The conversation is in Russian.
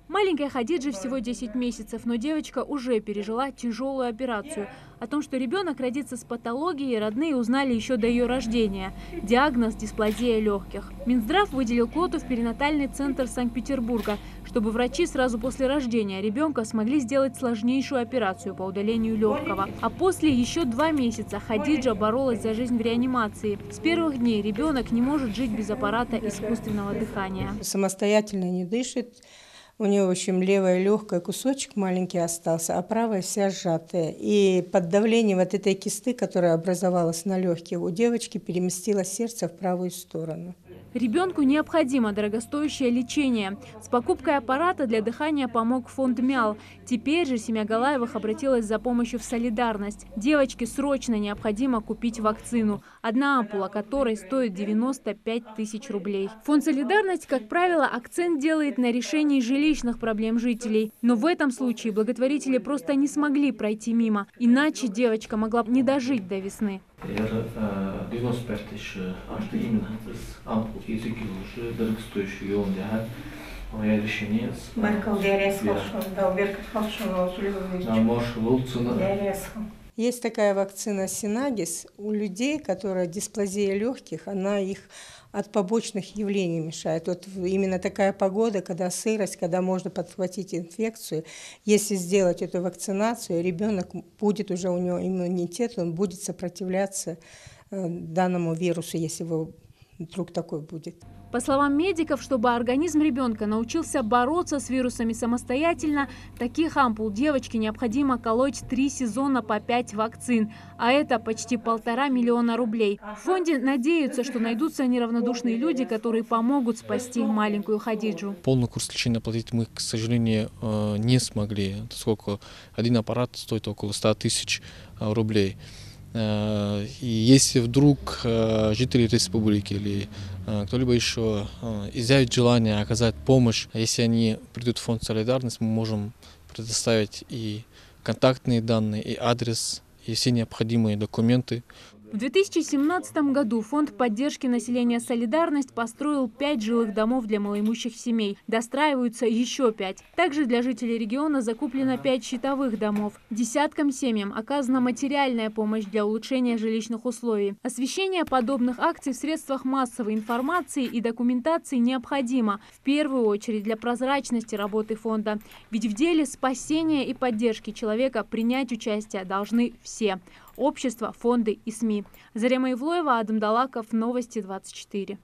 Маленькая Хадиджа всего 10 месяцев, но девочка уже пережила тяжелую операцию. О том, что ребенок родится с патологией, родные узнали еще до ее рождения. Диагноз – дисплазия легких. Минздрав выделил квоту в перинатальный центр Санкт-Петербурга, чтобы врачи сразу после рождения ребенка смогли сделать сложнейшую операцию по удалению легкого. А после еще 2 месяца Хадиджа боролась за жизнь в реанимации. С первых дней ребенок не может жить без аппарата искусственного дыхания. Самостоятельно не дышит. У нее, в общем, левая легкая кусочек маленький остался, а правая вся сжатая. И под давлением вот этой кисты, которая образовалась на легких, у девочки переместилось сердце в правую сторону. Ребенку необходимо дорогостоящее лечение. С покупкой аппарата для дыхания помог фонд МИАЛ. Теперь же семья Галаевых обратилась за помощью в «Солидарность». Девочке срочно необходимо купить вакцину, одна ампула которой стоит 95 тысяч рублей. Фонд «Солидарность», как правило, акцент делает на решении жилищных проблем жителей. Но в этом случае благотворители просто не смогли пройти мимо. Иначе девочка могла бы не дожить до весны. 95 тысяч именно ампул уже дорогостоящий он я решение Есть такая вакцина Синагис у людей, которая дисплазия легких, она их от побочных явлений мешает. Вот именно такая погода, когда сырость, когда можно подхватить инфекцию. Если сделать эту вакцинацию, ребенок будет уже, у него иммунитет, он будет сопротивляться данному вирусу, если вдруг такой будет. По словам медиков, чтобы организм ребенка научился бороться с вирусами самостоятельно, таких ампул девочке необходимо колоть 3 сезона по 5 вакцин, а это почти 1,5 миллиона рублей. В фонде надеются, что найдутся неравнодушные люди, которые помогут спасти маленькую Хадиджу. Полный курс лечения оплатить мы, к сожалению, не смогли, поскольку один аппарат стоит около 100 тысяч рублей. И если вдруг жители республики или кто-либо еще изъявит желание оказать помощь, если они придут в фонд «Солидарность», мы можем предоставить и контактные данные, и адрес, и все необходимые документы. В 2017 году фонд поддержки населения «Солидарность» построил 5 жилых домов для малоимущих семей. Достраиваются еще 5. Также для жителей региона закуплено 5 щитовых домов. Десяткам семьям оказана материальная помощь для улучшения жилищных условий. Освещение подобных акций в средствах массовой информации и документации необходимо, в первую очередь для прозрачности работы фонда. Ведь в деле спасения и поддержки человека принять участие должны все – общество, фонды и СМИ. Зарема Ивлоева, Адам Далаков, Новости 24.